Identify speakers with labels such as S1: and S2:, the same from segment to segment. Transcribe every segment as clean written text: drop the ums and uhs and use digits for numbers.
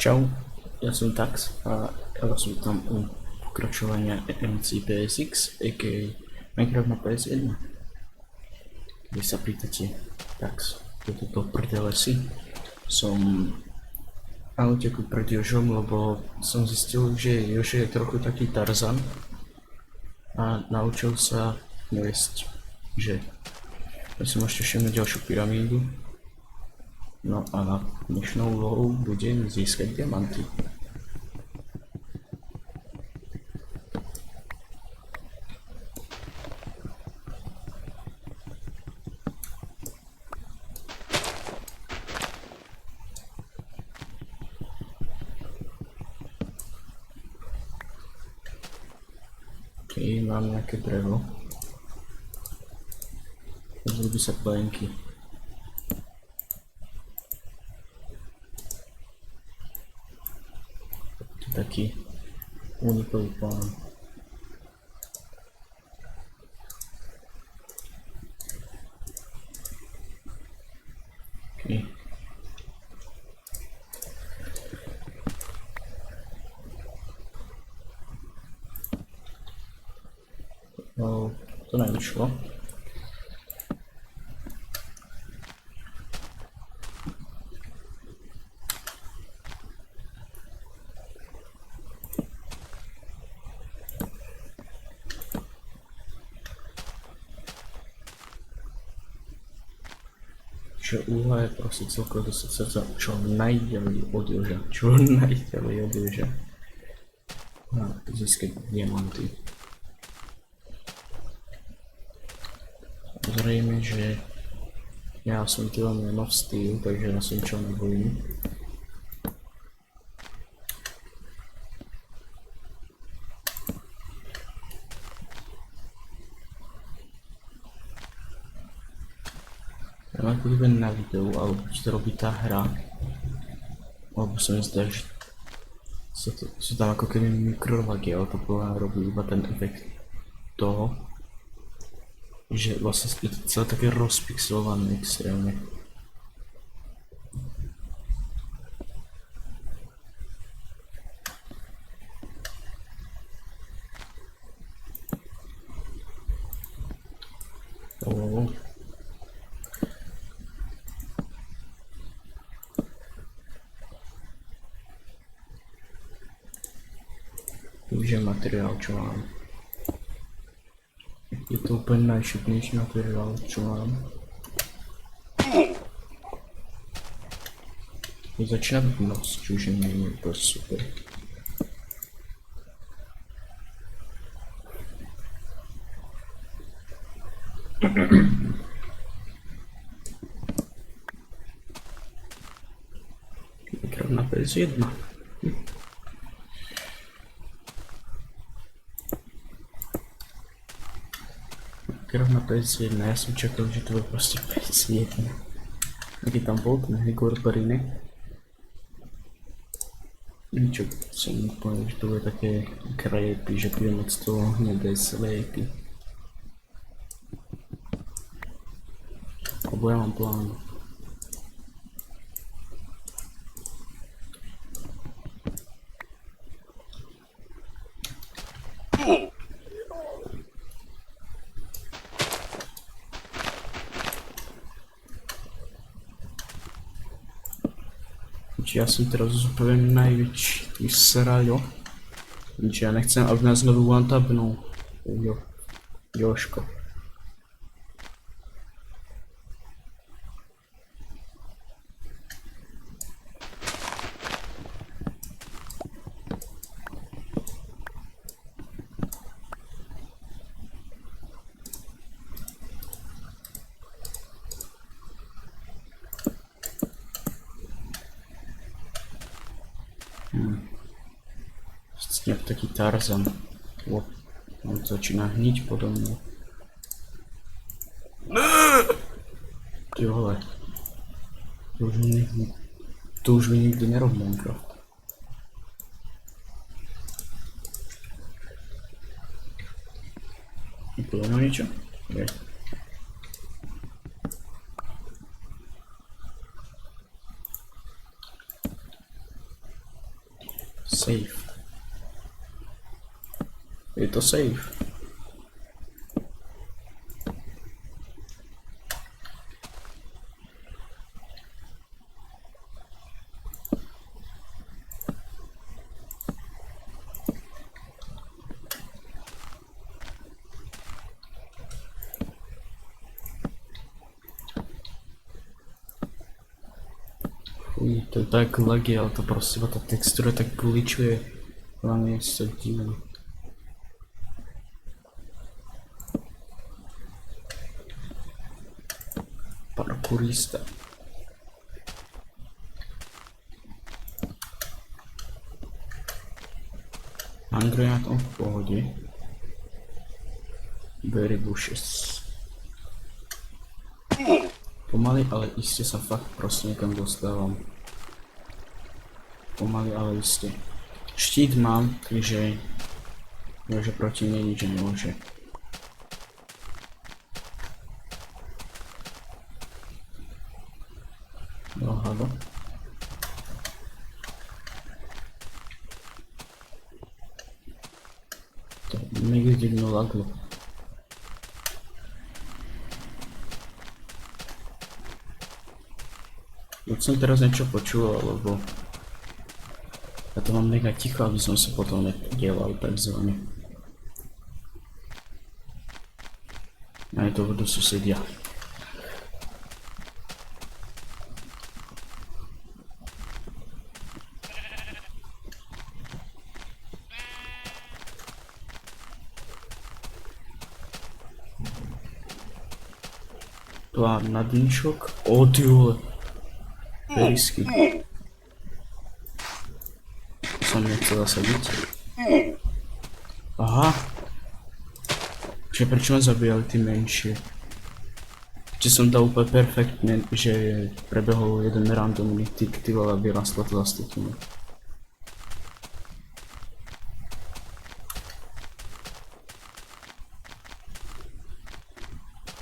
S1: Čau, ja som Tax a ja vás vítam u pokračovania MCPSX, a.k.a. Minecraft na PS1. Keď sa pýtate, Tax, toto prdele si, som na uteku pred Jožom, lebo som zistil, že Jož je trochu taký Tarzan a naučil sa viesť, že ja som ešte všimnul ďalšiu pyramídu. No a dnešnou úlohou bude získať diamanty. Ok, mám nejaké drevo. Zrobí sa plenky. Taký unikový plán. Okay. No, to nevyšlo. Že úhla je proste celkovo dostať sa čo najďalej od Joža. Čo najďalej od Joža. A získať diamanty. Zrejme, že ja som tu len of steel, takže ja som čo nebojím. Ja mám podíven na videu, alebo čo to robí tá hra, alebo sa mi zdá, že sú tam ako keby mikrolagy, ale to podľa robí iba ten efekt toho, že vlastne je to celé také rozpixelované extrémne. Využijem materiál, čo mám. Je to úplne najšupnejší materiál, čo mám. Začína byť noc, čiže nie je to super. Minecraft na PS1. Minecraft na PS1, ja som čakal, že to bude proste PS1. Aký tam bol ten Higor Barine. Ničo, som úplne, že to bude také creepy, že budem od toho hnedé sleepy. Lebo ja mám plán. Ja som teraz úplne najväčší sraľo. Ja nechcem, aby nás znovu one-tapnul. Jožko. Jak taký Tarzan. On začína hniť podo mnou. Ty vole. To už mi nikdy nerob Minecraft. Vypadá niečo? Je. Safe. Je to safe. Fuj, to je tak laggy, ale to prostě ta textura tak poličuje. Hlavně je to divné. Parkourista. Hungry je na tom v pohodě. Berry bushes. Pomaly, ale jistě se fakt prostě někam dostávám. Pomaly, ale jistě. Štít mám, takže proti mě nič nemůže. No, hado. To někdy divno laglo. Už jsem teraz něco počul, lebo já to mám mega ticho, aby som se potom nedělal takzvaně. A je to do susedia. To mám na dníčok. O ty vole. Perisky. Som nechcel zasadiť. Aha. Že prečo ma zabíjali tí menšie? Či som dal úplne perfektne, že prebehol jeden randomný tick, ty vole, aby rastla to zastupne.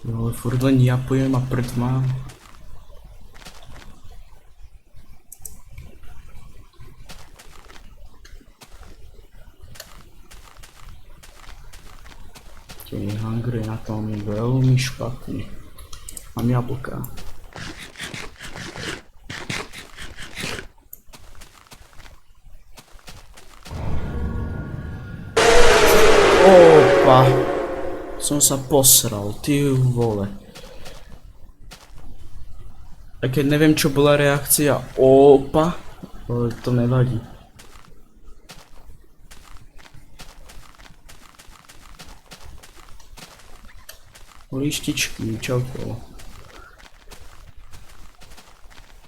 S1: Ale furt len ja pojem a prd mám. Tie hungry na tom je veľmi špatný. Mám jablka. Opa! Som sa posral, ty vole. A keď neviem čo bola reakcia, opa, ale to nevadí. Lištičky, čauko.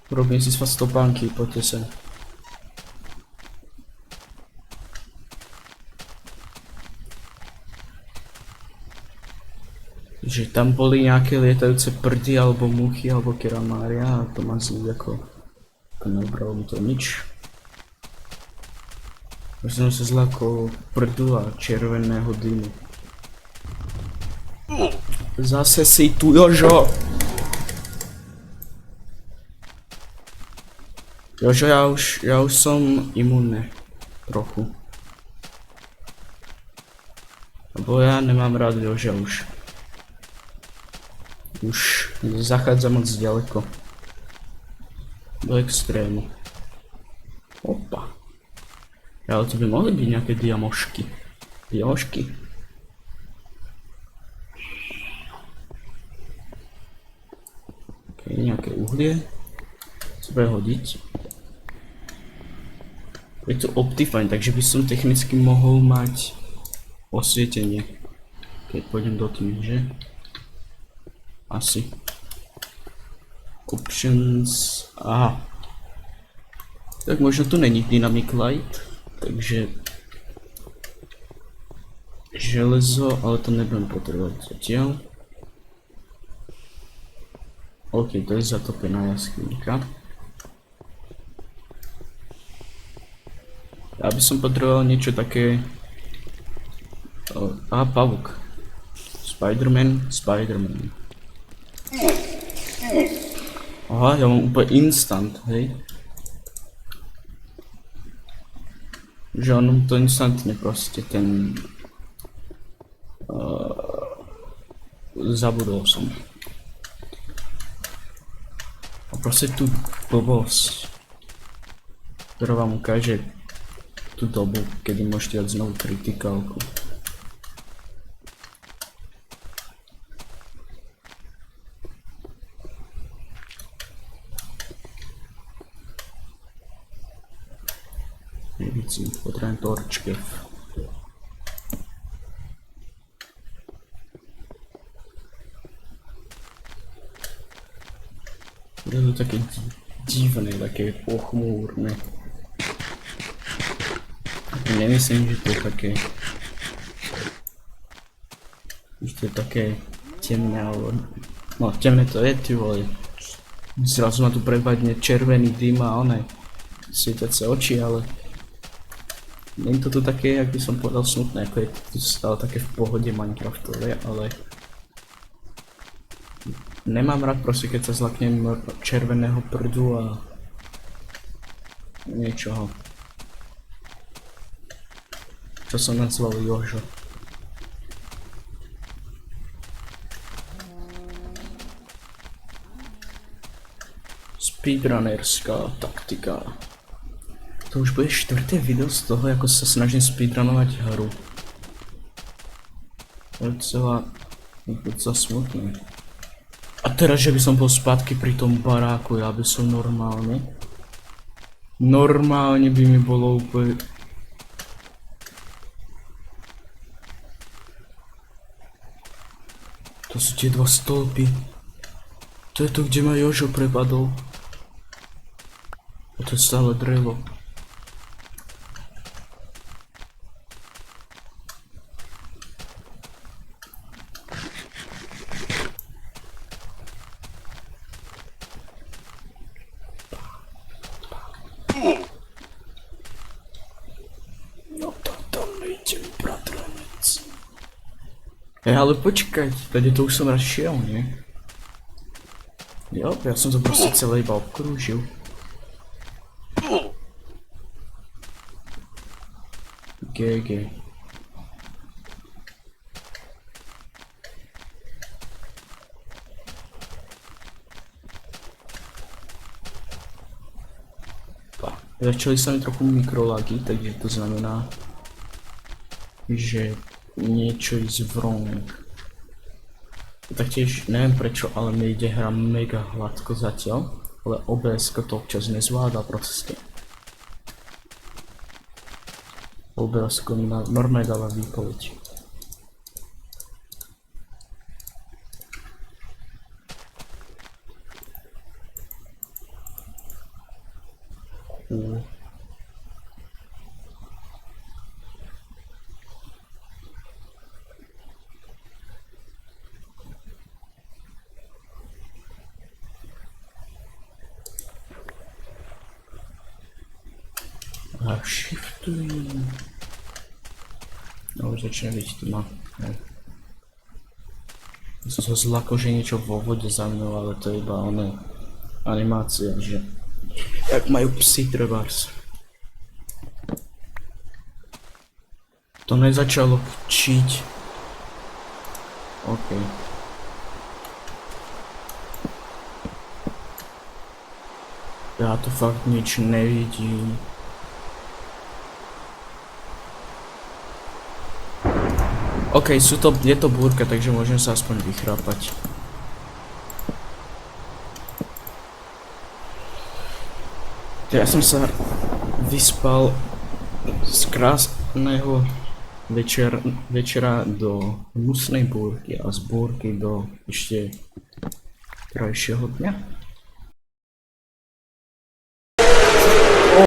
S1: Robím si s vás topánky, poďte sem. Že tam boli nejaké lietajúce prdy alebo muchy alebo keramária a to ma zní ako neobralo mi to nič. Už som sa zlákol prdu a červeného dymu. Zase si tu, Jožo! Jožo, ja už som imunný. Trochu. Lebo ja nemám rád Joža už. Už zachádza moc ďaleko. Do extrému. Opa. Ale to by mohli byť nejaké diamošky. Diamošky. Ok, nejaké uhlie. Co bude hodiť. Je to Optifine, takže by som technicky mohol mať osvietenie. Keď pôjdem do tmy, že? Asi. Options. Aha. Tak možno tu není dynamic light, takže železo, ale to nebudem potrebovať zatiaľ. OK, to je zatopená jaskynka. Ja by som potreboval niečo také. Aha, pavúk. Spider-Man. Aha, ja mám úplne instant, hej. Že on to instantne proste ten... zabudol som. A proste tu blbosť, ktorá vám ukáže tú dobu, kedy môžete dať znovu kritikálku. Nevidím, potrebujem torčkev. Je to také divné, také pochmúrne. Nemyslím, že to je také... Že to je také temné, alebo... No temné to je, ty vole. Zrazu ma tu prepadne červený dym a one svietiace oči, ale... Nie je to tu také, jak by som povedal, smutné, ako je to stále také v pohode Minecraftové, ale... Nemám rád proste, keď sa zlaknem červeného prdu a... niečoho. Čo som nazval Jožo. Speedrunnerská taktika. To už bude 4. video z toho, ako sa snažím speedrunovať hru. To je docela smutné. A teraz, že by som bol zpátky pri tom baráku, ja by som normálne by mi bolo úplne... To sú tie dva stĺpy. To je to, kde ma Jožo prepadol. A to je stále drevo. No to tam nejdem, bratranec. Ale počkať, tady to už som raz šiel, nie? Jo, ja som to proste celé iba obkrúžil. GG. Začali sa mi trochu mikrolagy, takže to znamená, že niečo is wrong. Taktiež neviem prečo, ale mi ide hra mega hladko zatiaľ, ale OBS-ko to občas nezvláda proste. OBS-ko mi normálne dáva výpoveď. A shiftujem. No už začne byť tma. Som sa zlako, že niečo vo vode za mnou, ale to je iba ona animácia, že jak majú psi trebárs. To nezačalo čiť. OK. Ja to fakt nič nevidím. OK, je to búrka, takže môžem sa aspoň vychrápať. Ja som sa vyspal z krásneho večera do hnusnej búrky a z búrky do ešte krajšieho dňa.